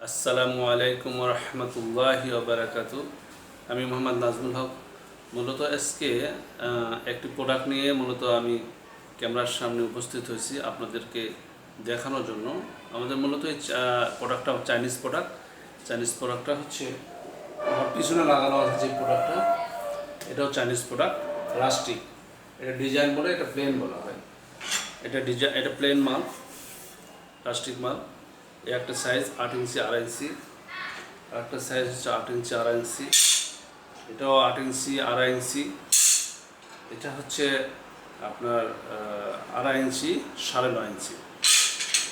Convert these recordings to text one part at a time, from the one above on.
আসসালামু আলাইকুম রহমতুল্লাহি ওবারাকাতু। আমি মোহাম্মদ নাজমুল হক। মূলত আজকে একটি প্রোডাক্ট নিয়ে আমি ক্যামেরার সামনে উপস্থিত হয়েছি আপনাদেরকে দেখানোর জন্য। আমাদের মূলত এই প্রোডাক্টটা চাইনিজ প্রোডাক্টটা হচ্ছে আমার পিছনে লাগানো আছে যে প্রোডাক্টটা, এটাও চাইনিজ প্রোডাক্ট, রাস্টিক। এটা ডিজাইন বলে, এটা প্লেন বলা হয়। এটা প্লেন মাল, প্লাস্টিক মাল। একটা সাইজ 8 ইঞ্চি 2.5 ইঞ্চি, একটা সাইজ হচ্ছে 8 ইঞ্চি 2.5 ইঞ্চি, এটাও 8 ইঞ্চি 2.5 ইঞ্চি, এটা হচ্ছে আপনার 2.5 ইঞ্চি 9.5 ইঞ্চি।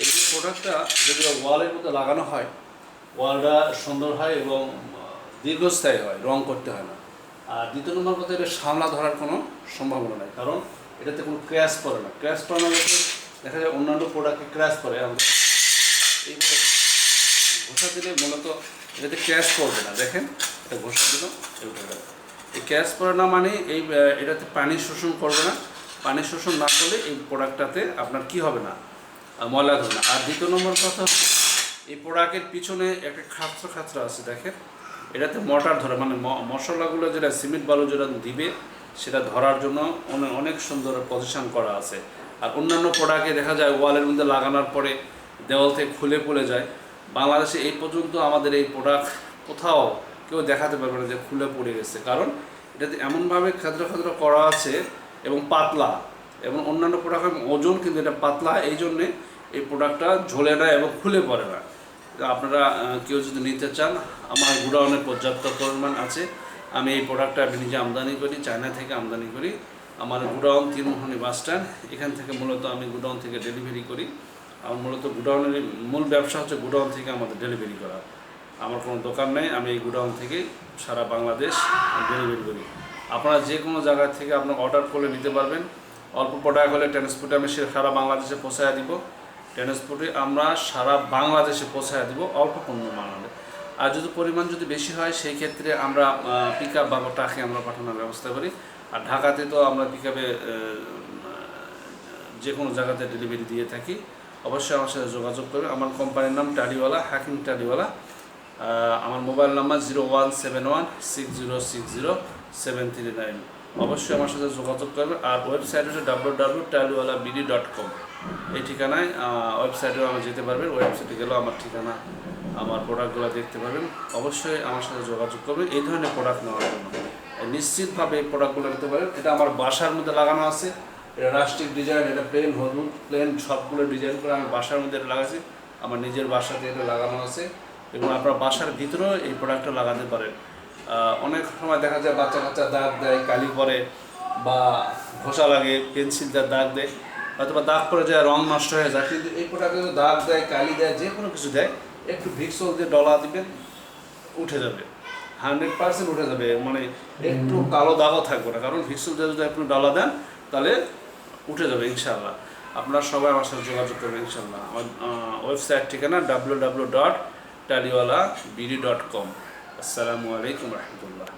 এই প্রোডাক্টটা যদি ওয়ালের মধ্যে লাগানো হয়, ওয়ালটা সুন্দর হয় এবং দীর্ঘস্থায়ী হয়, রং করতে হয় না। আর দ্বিতীয় নম্বর কথা, এটা সামলা ধরার কোনো সম্ভাবনা নেই, কারণ এটাতে কোনো ক্র্যাশ পড়ে না। ক্র্যাশ পড়ানোর মধ্যে দেখা যায় অন্যান্য প্রোডাক্টে ক্র্যাশ পড়ে, আমাদের এইভাবে ঘষা দিলে মূলত এটাতে ক্র্যাশ পড়বে না। দেখেন, এটা ঘষা দিল, এই ক্র্যাশ পড়ে না মানে এটাতে পানি শোষণ করবে না। পানি শোষণ না করলে এই প্রোডাক্টটাতে আপনার কি হবে না, ময়লা ধরবে না। আর দ্বিতীয় নম্বর কথা, এই প্রোডাক্টের পিছনে একটা খাঁচরা আছে, দেখেন, এটাতে মোটর ধরে, মানে মশলাগুলো যেটা সিমেন্ট বালু যেটা দিবে সেটা ধরার জন্য অনেক সুন্দর পজিশন করা আছে। আর অন্যান্য প্রোডাক্টে দেখা যায় ওয়ালের মধ্যে লাগানোর পরে দেওয়াল থেকে খুলে পড়ে যায়। বাংলাদেশে এই পর্যন্ত আমাদের এই প্রোডাক্ট কোথাও কেউ দেখাতে পারবে না যে খুলে পড়ে গেছে, কারণ এটাতে এমনভাবে খাদ্র করা আছে এবং পাতলা, এবং অন্যান্য প্রোডাক্টের ওজন কিন্তু এটা পাতলা, এই জন্যে এই প্রোডাক্টটা ঝোলে না এবং খুলে পড়ে না। আপনারা কেউ যদি নিতে চান, আমার গুডাউনে পর্যাপ্ত পরিমাণ আছে। আমি এই প্রোডাক্টটা নিজে আমদানি করি, চায়না থেকে আমদানি করি। আমার গুডাউন তিনমোহনী বাস স্ট্যান্ড, এখান থেকে মূলত আমি গুডাউন থেকে ডেলিভারি করি। আমার মূলত গুডাউনের মূল ব্যবসা হচ্ছে গুডাউন থেকে আমাদের ডেলিভারি করা। আমার কোনো দোকান নেই, আমি এই গুডাউন থেকে সারা বাংলাদেশ ডেলিভারি করি। আপনারা যে কোনো জায়গা থেকে আপনার অর্ডার করে নিতে পারবেন। অল্প প্রোডাক্ট হলে ট্রান্সপোর্টে আমি সারা বাংলাদেশে পৌঁছায় দিব। ট্রান্সপোর্টে আমরা সারা বাংলাদেশে পৌঁছায় দিব অল্প পরিমাণ হলে। আর যদি পরিমাণ যদি বেশি হয়, সেই ক্ষেত্রে আমরা পিক আপ বা ট্রাকে আমরা পাঠানোর ব্যবস্থা করি। আর ঢাকাতে তো আমরা পিক আপে যে কোনো জায়গাতে ডেলিভারি দিয়ে থাকি। অবশ্যই আমার সাথে যোগাযোগ করবে। আমার কোম্পানির নাম টালিওয়ালা, হাকিম টালিওয়ালা। আমার মোবাইল নাম্বার 017160600739। অবশ্যই আমার সাথে যোগাযোগ করবে। আর ওয়েবসাইট হচ্ছে www.taliwalabd.com। এই ঠিকানায় ওয়েবসাইটেও আমার যেতে পারবেন। ওয়েবসাইটে গেলেও আমার ঠিকানা, আমার প্রোডাক্টগুলো দেখতে পারবেন। অবশ্যই আমার সাথে যোগাযোগ করবেন এই ধরনের প্রোডাক্ট নেওয়ার জন্য। নিশ্চিতভাবে এই প্রোডাক্টগুলো নিতে পারেন। এটা আমার বাসার মধ্যে লাগানো আছে। এটা রাস্টিক ডিজাইন, এটা প্লেন হলুদ, প্লেন সবগুলো ডিজাইন করে আমি বাসার মধ্যে এটা লাগাচ্ছি। আমার নিজের বাসাতে এটা লাগানো আছে, এবং আপনার বাসার ভিতরেও এই প্রোডাক্টটা লাগাতে পারেন। অনেক সময় দেখা যায় বাচ্চা কাচ্চা দাগ দেয়, কালি পরে, বা ঘষা লাগে, পেন্সিল দিয়ে দাগ দেয়, হয়তো বা দাগ পরে যায়, রং নষ্ট হয়ে যায়। কিন্তু এই প্রোডাক্টে দাগ দেয়, কালি দেয়, যে কোনো কিছু দেয়, একটু ভিক্সল দিয়ে ডলা দিবেন, উঠে যাবে, 100% উঠে যাবে। মানে একটু কালো দাগও থাকবে না, কারণ ভিক্সল দিয়ে যদি আপনি ডলা দেন তাহলে উঠে যাবে ইনশাআল্লাহ। আপনারা সবাই আমার সাথে যোগাযোগ করবেন ইনশাআল্লাহ। আমার ওয়েবসাইট ঠিকানা www.taliwalabd.com। আসসালামু আলাইকুম রহমতুল্লাহ।